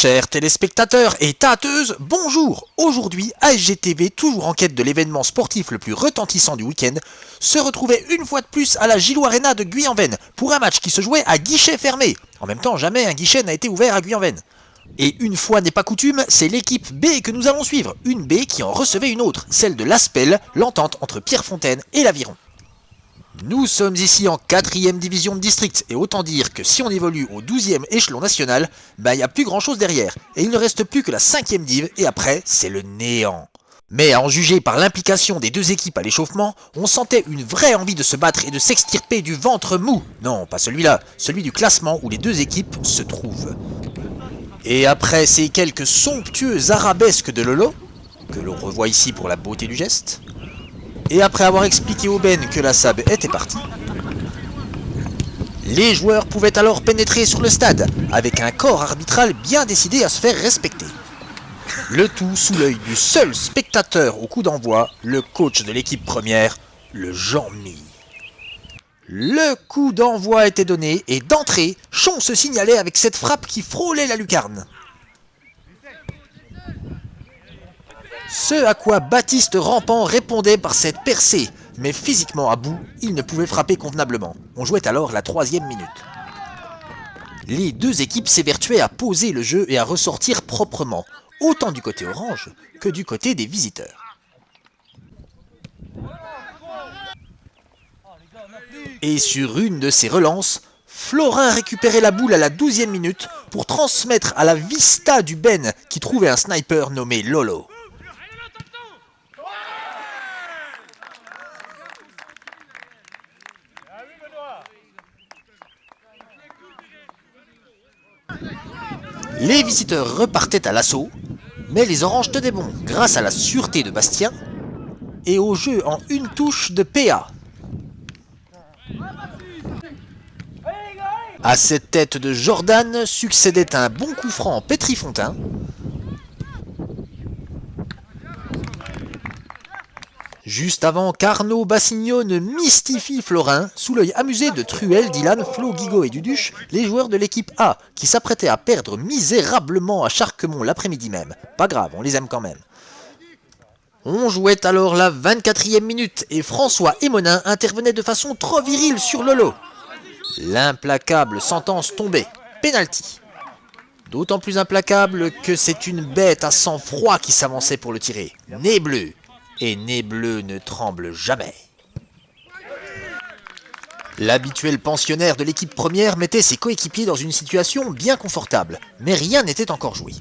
Chers téléspectateurs et tâteuses, bonjour! Aujourd'hui, ASGTV, toujours en quête de l'événement sportif le plus retentissant du week-end, se retrouvait une fois de plus à la Gilou Arena de Guyanven pour un match qui se jouait à guichet fermé. En même temps, jamais un guichet n'a été ouvert à Guyanven. Et une fois n'est pas coutume, c'est l'équipe B que nous allons suivre, une B qui en recevait une autre, celle de l'Aspel, l'entente entre Pierrefontaine et l'Aviron. Nous sommes ici en 4ème division de district, et autant dire que si on évolue au 12e échelon national, il n'y a plus grand chose derrière, et il ne reste plus que la 5ème div, et après, c'est le néant. Mais à en juger par l'implication des deux équipes à l'échauffement, on sentait une vraie envie de se battre et de s'extirper du ventre mou. Non, pas celui-là, celui du classement où les deux équipes se trouvent. Et après ces quelques somptueux arabesques de Lolo, que l'on revoit ici pour la beauté du geste, et après avoir expliqué au Ben que la SAB était partie, les joueurs pouvaient alors pénétrer sur le stade, avec un corps arbitral bien décidé à se faire respecter. Le tout sous l'œil du seul spectateur au coup d'envoi, le coach de l'équipe première, le Jean-Mi. Le coup d'envoi était donné, et d'entrée, Chon se signalait avec cette frappe qui frôlait la lucarne. Ce à quoi Baptiste Rampant répondait par cette percée, mais physiquement à bout, il ne pouvait frapper convenablement. On jouait alors la 3e minute. Les deux équipes s'évertuaient à poser le jeu et à ressortir proprement, autant du côté orange que du côté des visiteurs. Et sur une de ces relances, Florin récupérait la boule à la 12e minute pour transmettre à la vista du Ben qui trouvait un sniper nommé Lolo. Les visiteurs repartaient à l'assaut, mais les oranges tenaient bon grâce à la sûreté de Bastien et au jeu en une touche de PA. À cette tête de Jordan succédait un bon coup franc Pétrifontaine. Juste avant qu'Arnaud Bassigno ne mystifie Florin, sous l'œil amusé de Truel, Dylan, Flo, Guigo et Duduche, les joueurs de l'équipe A, qui s'apprêtaient à perdre misérablement à Charquemont l'après-midi même. Pas grave, on les aime quand même. On jouait alors la 24e minute, et François Emonin intervenait de façon trop virile sur Lolo. L'implacable sentence tombait, penalty. D'autant plus implacable que c'est une bête à sang froid qui s'avançait pour le tirer, nez bleu. Et nez bleu ne tremble jamais. L'habituel pensionnaire de l'équipe première mettait ses coéquipiers dans une situation bien confortable, mais rien n'était encore joué.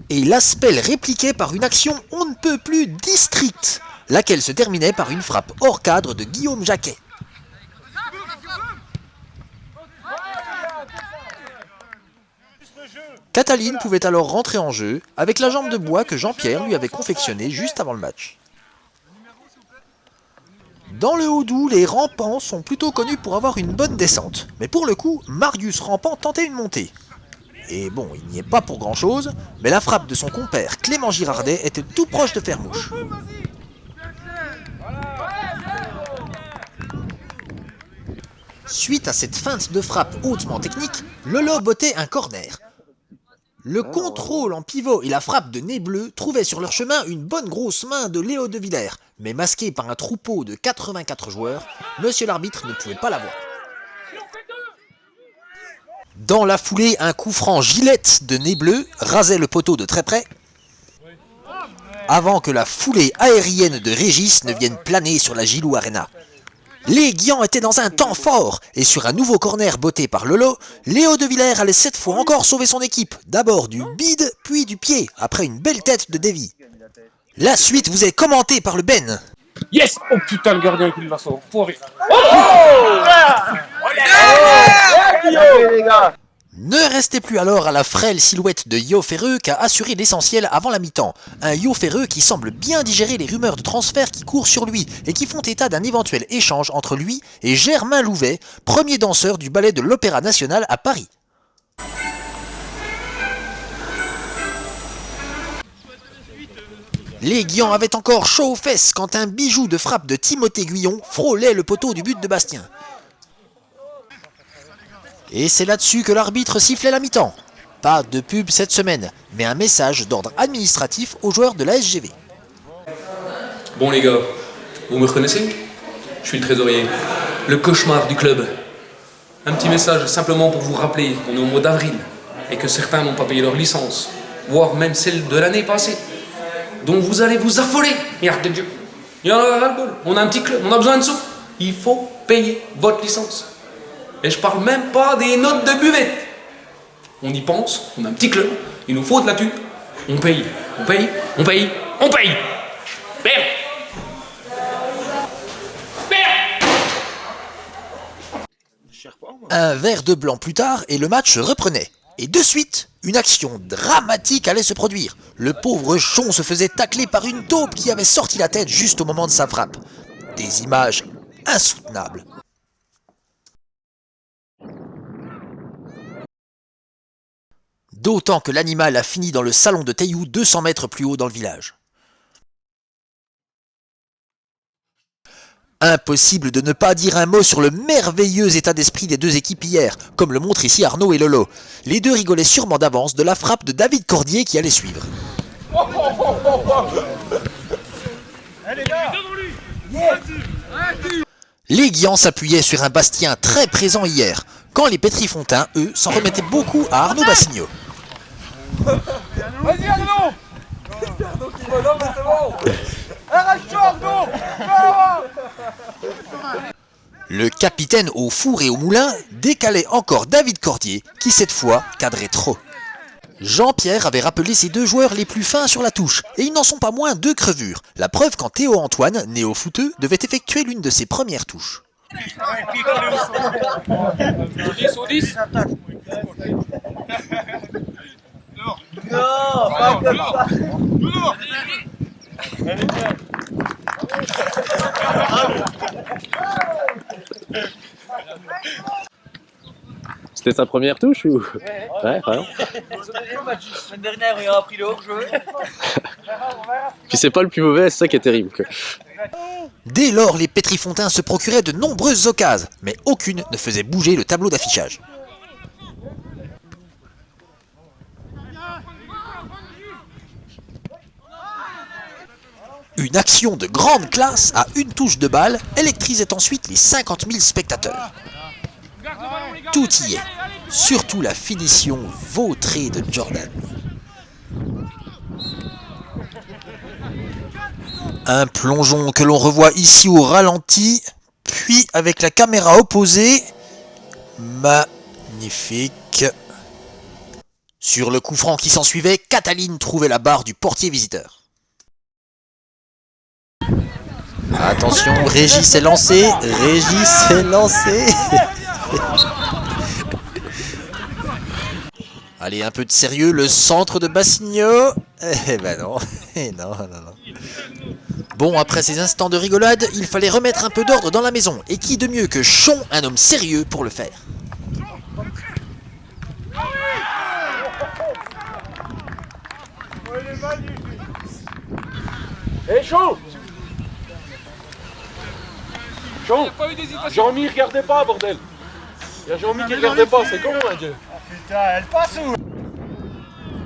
Et l'Aspel répliquait par une action on ne peut plus districte, laquelle se terminait par une frappe hors cadre de Guillaume Jacquet. Cataline pouvait alors rentrer en jeu avec la jambe de bois que Jean-Pierre lui avait confectionnée juste avant le match. Dans le Haut-Doubs, les rampants sont plutôt connus pour avoir une bonne descente. Mais pour le coup, Marius Rampant tentait une montée. Et bon, il n'y est pas pour grand-chose, mais la frappe de son compère Clément Girardet était tout proche de faire mouche. Suite à cette feinte de frappe hautement technique, Lolo bottait un corner. Le contrôle en pivot et la frappe de nez bleu trouvaient sur leur chemin une bonne grosse main de Léo de Villers, mais masqué par un troupeau de 84 joueurs, monsieur l'arbitre ne pouvait pas la voir. Dans la foulée, un coup franc gilette de nez bleu rasait le poteau de très près, avant que la foulée aérienne de Régis ne vienne planer sur la Gilou Arena. Les Guians étaient dans un temps fort, et sur un nouveau corner botté par Lolo, Léo de Villers allait cette fois encore sauver son équipe, d'abord du bide, puis du pied, après une belle tête de Davy. La suite vous est commentée par le Ben. Yes! Oh putain, le gardien qui va s'en foirer. Ne restez plus alors à la frêle silhouette de Yo Ferreux qu'à assurer l'essentiel avant la mi-temps. Un Yo Ferreux qui semble bien digérer les rumeurs de transfert qui courent sur lui et qui font état d'un éventuel échange entre lui et Germain Louvet, premier danseur du ballet de l'Opéra National à Paris. Les Guians avaient encore chaud aux fesses quand un bijou de frappe de Timothée Guyon frôlait le poteau du but de Bastien. Et c'est là-dessus que l'arbitre sifflait la mi-temps. Pas de pub cette semaine, mais un message d'ordre administratif aux joueurs de la SGV. Bon les gars, vous me reconnaissez? Je suis le trésorier, le cauchemar du club. Un petit message simplement pour vous rappeler qu'on est au mois d'avril et que certains n'ont pas payé leur licence, voire même celle de l'année passée. Donc vous allez vous affoler, merde de Dieu. Il y en a ras-le-bol, on a un petit club, on a besoin de sous. Il faut payer votre licence. Et je parle même pas des notes de buvette. On y pense, on a un petit club, il nous faut de la thune. On paye, on paye, on paye, on paye. Merde. Un verre de blanc plus tard et le match reprenait. Et de suite, une action dramatique allait se produire. Le pauvre Chon se faisait tacler par une taupe qui avait sorti la tête juste au moment de sa frappe. Des images insoutenables. D'autant que l'animal a fini dans le salon de Tailloux 200 mètres plus haut dans le village. Impossible de ne pas dire un mot sur le merveilleux état d'esprit des deux équipes hier, comme le montrent ici Arnaud et Lolo. Les deux rigolaient sûrement d'avance de la frappe de David Cordier qui allait suivre. Les Guians s'appuyaient sur un Bastien très présent hier, quand les Pétrifontins, eux, s'en remettaient beaucoup à Arnaud Bassigno. Vas-y Arnaud! Arnaud qui va, non mais c'est bon! Arrache-toi Arnaud! Le capitaine au four et au moulin décalait encore David Cordier, qui cette fois cadrait trop. Jean-Pierre avait rappelé ses deux joueurs les plus fins sur la touche, et ils n'en sont pas moins deux crevures. La preuve quand Théo Antoine, néo-footeux, devait effectuer l'une de ses premières touches. 10 ou 10. Non, pas comme ça! C'était sa première touche ou? Ouais, vraiment. La semaine dernière, il a pris le hors-jeu. Puis c'est pas le plus mauvais, c'est ça qui est terrible. Dès lors, les Pétrifontins se procuraient de nombreuses occasions, mais aucune ne faisait bouger le tableau d'affichage. Une action de grande classe à une touche de balle électrisait ensuite les 50 000 spectateurs. Tout y est, surtout la finition vautrée de Jordan. Un plongeon que l'on revoit ici au ralenti, puis avec la caméra opposée. Magnifique. Sur le coup franc qui s'ensuivait, Cataline trouvait la barre du portier visiteur. Attention, Régis est lancé, Régis est lancé. Allez, un peu de sérieux, le centre de Bassigno. Eh ben non, non. Bon, après ces instants de rigolade, il fallait remettre un peu d'ordre dans la maison. Et qui de mieux que Chon, un homme sérieux, pour le faire. Hé Chon! Chon! Jean-Mi, regardez pas, bordel! Il y a Jean-Mi qui regardait pas, c'est con, hein, Dieu! Putain, elle passe où?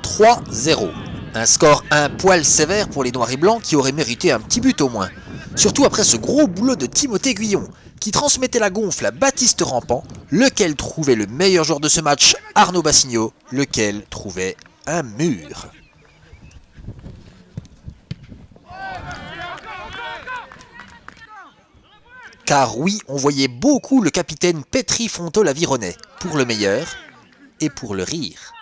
3-0. Un score un poil sévère pour les Noirs et Blancs qui auraient mérité un petit but au moins. Surtout après ce gros boulot de Timothée Guyon, qui transmettait la gonfle à Baptiste Rampant, lequel trouvait le meilleur joueur de ce match, Arnaud Bassigno, lequel trouvait un mur. Car oui, on voyait beaucoup le capitaine Pétrifontaine-Lavironnet, pour le meilleur et pour le rire.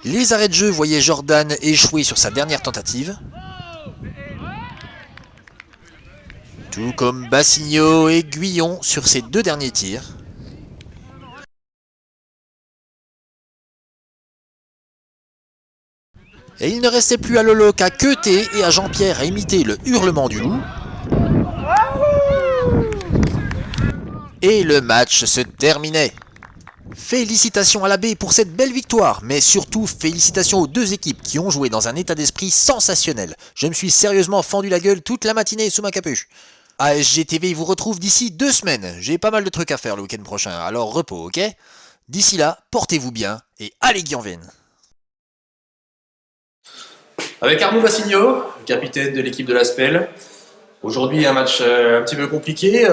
Les arrêts de jeu voyaient Jordan échouer sur sa dernière tentative. Tout comme Bassigno et Guyon sur ses deux derniers tirs. Et il ne restait plus à Lolo qu'à queuter et à Jean-Pierre à imiter le hurlement du loup. Et le match se terminait. Félicitations à la baie pour cette belle victoire, mais surtout félicitations aux deux équipes qui ont joué dans un état d'esprit sensationnel. Je me suis sérieusement fendu la gueule toute la matinée sous ma capuche. ASG TV vous retrouve d'ici 2 semaines. J'ai pas mal de trucs à faire le week-end prochain, alors repos, ok? D'ici là, portez-vous bien et allez Guyanven. Avec Arnaud Vassigno, capitaine de l'équipe de la SPEL. Aujourd'hui, un match un petit peu compliqué,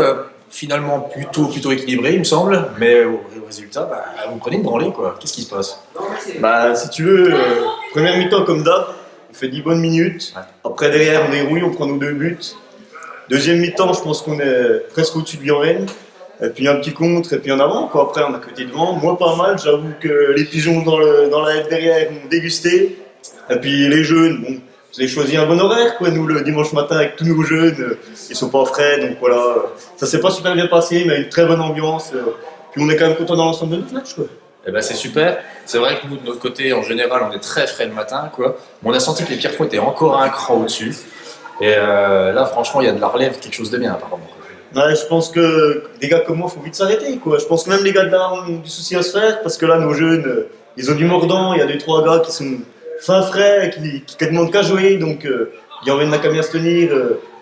finalement plutôt équilibré, il me semble. Mais au résultat, vous prenez une branlée, quoi. Qu'est-ce qui se passe? Si tu veux, première mi-temps comme d'hab, on fait 10 bonnes minutes. Après, derrière, on dérouille, on prend nos 2 buts. Deuxième mi-temps, je pense qu'on est presque au-dessus de Guyanven. Et puis un petit contre, et puis en avant, quoi. Après, on a côté devant. Moi, pas mal. J'avoue que les pigeons dans la haie derrière ont dégusté. Et puis les jeunes, bon, vous avez choisi un bon horaire, quoi. Nous, le dimanche matin, avec tous nos jeunes, ils sont pas frais, donc voilà. Ça s'est pas super bien passé, mais une très bonne ambiance. Puis on est quand même content dans l'ensemble de notre match, quoi. Eh ben, c'est super. C'est vrai que nous, de notre côté, en général, on est très frais le matin, quoi. Mais on a senti que les Pierrefonds étaient encore un cran au-dessus. Et là, franchement, il y a de la relève, quelque chose de bien, apparemment. Ouais, je pense que des gars comme moi, faut vite s'arrêter, quoi. Je pense que même les gars de là ont du souci à se faire, parce que là, nos jeunes, ils ont du mordant. Il y a 2-3 gars qui sont fin frais, qui demandent qu'à jouer, donc Guyanven n'a qu'à bien se tenir.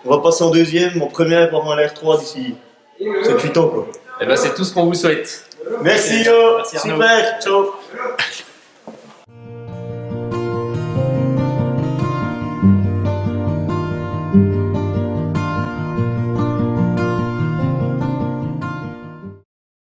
On va passer en deuxième, en première, par un R3 d'ici 7-8 ans, quoi. Eh ben, c'est tout ce qu'on vous souhaite. Merci, Merci, Arnaud. super, ciao.